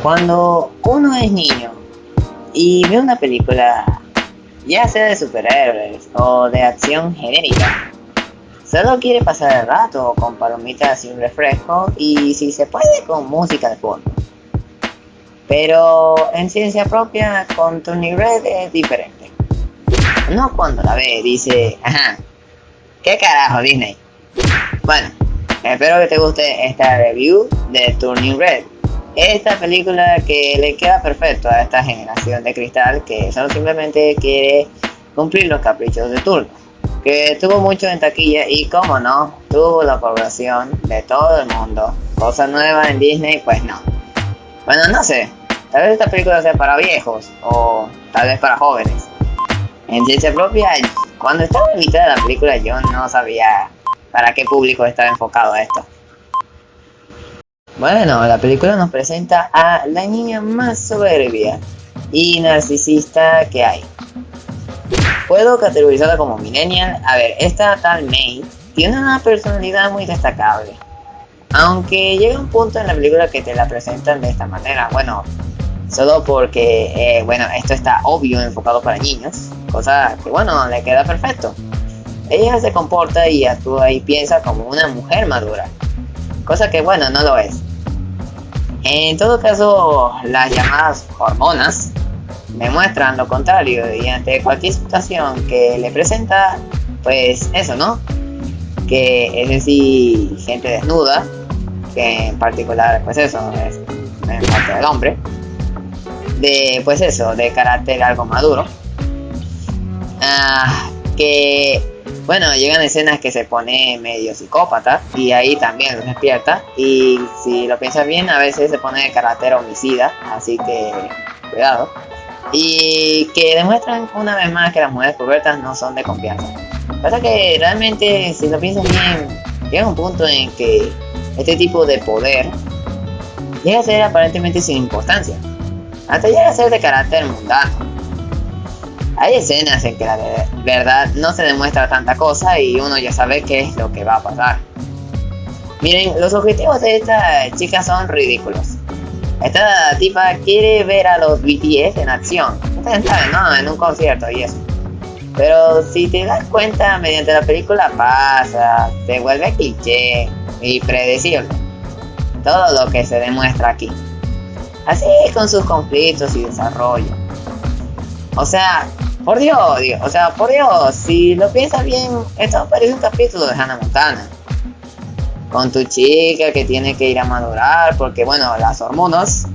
Cuando uno es niño y ve una película, ya sea de superhéroes o de acción genérica, solo quiere pasar el rato con palomitas y un refresco y si se puede con música de fondo. Pero en ciencia propia con Turning Red es diferente. No cuando la ve dice, ajá, ¿qué carajo Disney? Bueno, espero que te guste esta review de Turning Red. Esta película que le queda perfecto a esta generación de cristal que solo simplemente quiere cumplir los caprichos de turno. Que tuvo mucho en taquilla y como no, tuvo la aprobación de todo el mundo. Cosa nueva en Disney, pues no. Bueno, no sé, tal vez esta película sea para viejos o tal vez para jóvenes. En ciencia propia, cuando estaba en mitad de la película yo no sabía para qué público estaba enfocado esto. Bueno, la película nos presenta a la niña más soberbia y narcisista que hay. Puedo categorizarla como millennial. A ver, esta tal May tiene una personalidad muy destacable. Aunque llega un punto en la película que te la presentan de esta manera. Bueno, solo porque, esto está obvio enfocado para niños. Cosa que, bueno, le queda perfecto. Ella se comporta y actúa y piensa como una mujer madura. Cosa que, bueno, no lo es. En todo caso, las llamadas hormonas demuestran lo contrario y ante cualquier situación que le presenta, pues eso, ¿no? Que es en sí gente desnuda, que en particular, pues eso, es en parte del hombre, de, pues eso, de carácter algo maduro, que, bueno, llegan escenas que se pone medio psicópata y ahí también lo despierta y si lo piensas bien a veces se pone de carácter homicida, así que cuidado. Y que demuestran una vez más que las mujeres pubertas no son de confianza. Pasa que realmente si lo piensas bien llega un punto en que este tipo de poder llega a ser aparentemente sin importancia, hasta llega a ser de carácter mundano. Hay escenas en que la verdad no se demuestra tanta cosa y uno ya sabe qué es lo que va a pasar. Miren, los objetivos de esta chica son ridículos. Esta tipa quiere ver a los BTS en acción. Ustedes saben, ¿no? En un concierto y eso. Pero si te das cuenta, mediante la película pasa, se vuelve cliché y predecible. Todo lo que se demuestra aquí. Así con sus conflictos y desarrollo. O sea, por Dios, si lo piensas bien, esto parece un capítulo de Hannah Montana. Con tu chica que tiene que ir a madurar porque, bueno, las hormonas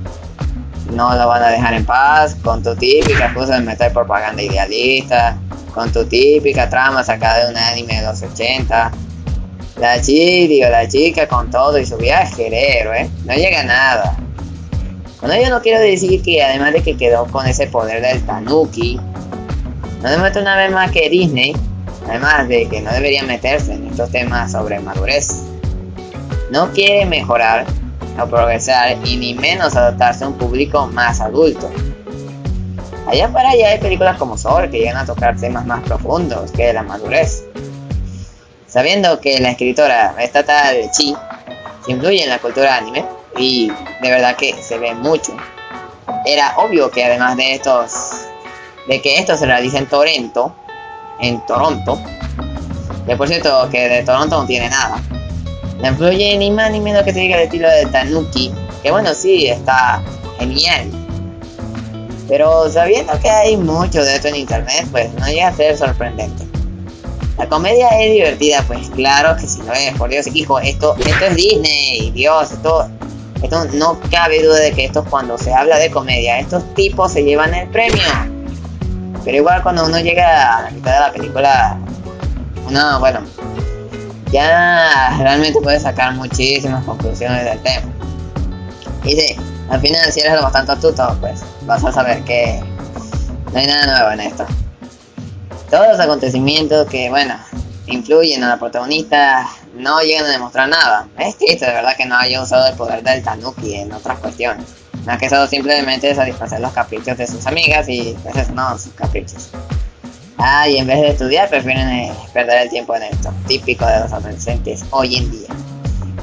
no la van a dejar en paz. Con tu típica cosa de meter propaganda idealista. Con tu típica trama sacada de un anime de los 80. La chica con todo y su viaje de héroe, no llega a nada. Con ello no quiero decir que además de que quedó con ese poder del Tanuki, no demuestra una vez más que Disney, además de que no debería meterse en estos temas sobre madurez, no quiere mejorar o progresar y ni menos adaptarse a un público más adulto. Allá para allá hay películas como Soul que llegan a tocar temas más profundos que la madurez. Sabiendo que la escritora esta tal Chi se influye en la cultura anime y de verdad que se ve mucho, era obvio que además de que esto se realiza en Toronto, que por cierto que de Toronto no tiene nada, la influye ni más ni menos que se diga el estilo de Tanuki, que bueno, sí, está genial. Pero sabiendo que hay mucho de esto en internet, pues no llega a ser sorprendente. La comedia es divertida, pues claro que sí lo es, por Dios, hijo, esto es Disney, Dios, esto no cabe duda de que esto cuando se habla de comedia, estos tipos se llevan el premio. Pero igual cuando uno llega a la mitad de la película, uno, bueno, ya realmente puede sacar muchísimas conclusiones del tema. Y sí, al final si eres lo bastante astuto, pues vas a saber que no hay nada nuevo en esto. Todos los acontecimientos que, bueno, influyen a la protagonista no llegan a demostrar nada. Es triste de verdad que no haya usado el poder del Tanuki en otras cuestiones. No ha quedado simplemente satisfacer los caprichos de sus amigas y pues eso, no, sus caprichos. Y en vez de estudiar prefieren perder el tiempo en esto, típico de los adolescentes hoy en día.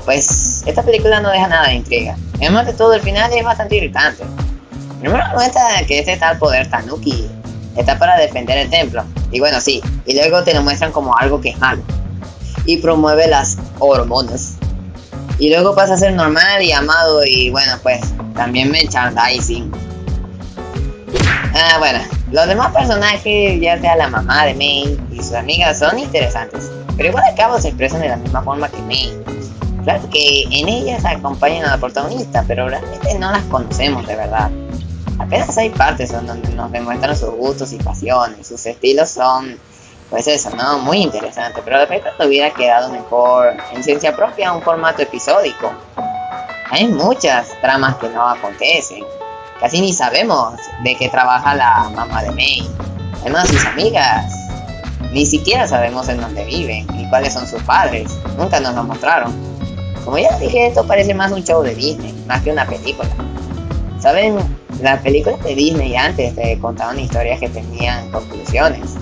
Pues esta película no deja nada de intriga. Además de todo, el final es bastante irritante. Primero muestra que este tal poder Tanuki está para defender el templo. Y bueno, sí. Y luego te lo muestran como algo que es malo. Y promueve las hormonas. Y luego pasa a ser normal y amado. Y bueno, pues también merchandising. Bueno. Los demás personajes, ya sea la mamá de Mei y sus amigas, son interesantes. Pero igual al cabo se expresan de la misma forma que Mei. Claro que en ellas acompañan a la protagonista, pero realmente no las conocemos de verdad. Apenas hay partes donde nos demuestran sus gustos y pasiones. Sus estilos son, pues eso, ¿no? Muy interesantes. Pero la película hubiera quedado mejor en ciencia propia, un formato episódico. Hay muchas tramas que no acontecen. Casi ni sabemos de qué trabaja la mamá de Mei. Además, sus amigas. Ni siquiera sabemos en dónde viven y cuáles son sus padres. Nunca nos lo mostraron. Como ya dije, esto parece más un show de Disney, más que una película. ¿Saben? Las películas de Disney antes te contaban historias que tenían conclusiones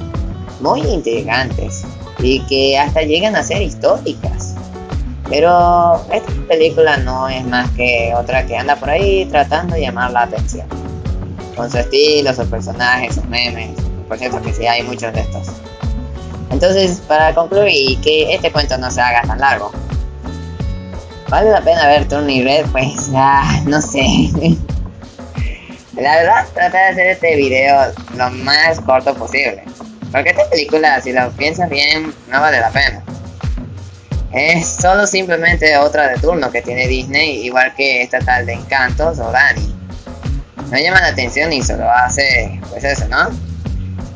muy intrigantes y que hasta llegan a ser históricas. Pero esta película no es más que otra que anda por ahí tratando de llamar la atención. Con su estilo, sus personajes, sus memes. Por cierto que sí hay muchos de estos. Entonces, para concluir y que este cuento no se haga tan largo, ¿vale la pena ver Turning Red? Pues no sé. La verdad, traté de hacer este video lo más corto posible. Porque esta película, si lo piensas bien, no vale la pena. Es solo simplemente otra de turno que tiene Disney, igual que esta tal de Encantos o Dani. No llama la atención y solo hace, pues eso, ¿no?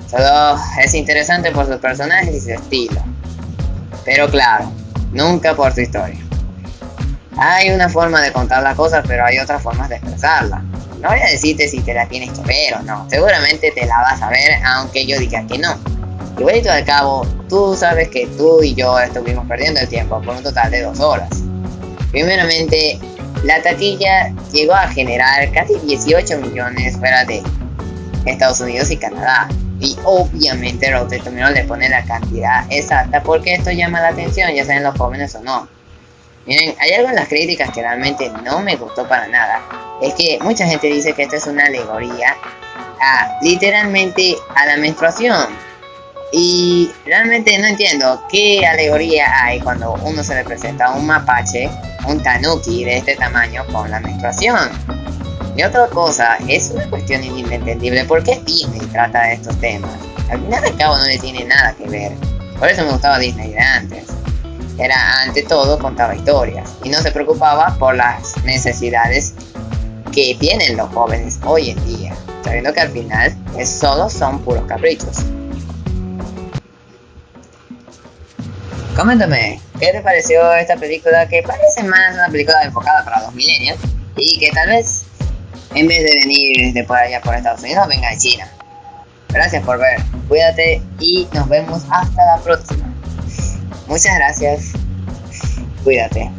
Solo es interesante por sus personajes y su estilo. Pero claro, nunca por su historia. Hay una forma de contar las cosas, pero hay otras formas de expresarla. No voy a decirte si te la tienes que ver o no. Seguramente te la vas a ver, aunque yo diga que no. Igualito al cabo, tú sabes que tú y yo estuvimos perdiendo el tiempo por un total de 2 horas. Primeramente, la taquilla llegó a generar casi 18 millones fuera de Estados Unidos y Canadá. Y obviamente Rotten Tomatoes le pone la cantidad exacta porque esto llama la atención, ya sean los jóvenes o no. Miren, hay algo en las críticas que realmente no me gustó para nada. Es que mucha gente dice que esto es una alegoría literalmente a la menstruación. Y realmente no entiendo qué alegoría hay cuando uno se le presenta a un mapache, un tanuki de este tamaño con la menstruación. Y otra cosa, es una cuestión inentendible por qué Disney trata de estos temas. Al final del cabo no le tiene nada que ver. Por eso me gustaba Disney de antes. Era ante todo contaba historias y no se preocupaba por las necesidades que tienen los jóvenes hoy en día, sabiendo que al final solo son puros caprichos. Coméntame, ¿qué te pareció esta película que parece más una película enfocada para los millennials y que tal vez en vez de venir de por allá por Estados Unidos venga de China? Gracias por ver, cuídate y nos vemos hasta la próxima. Muchas gracias, cuídate.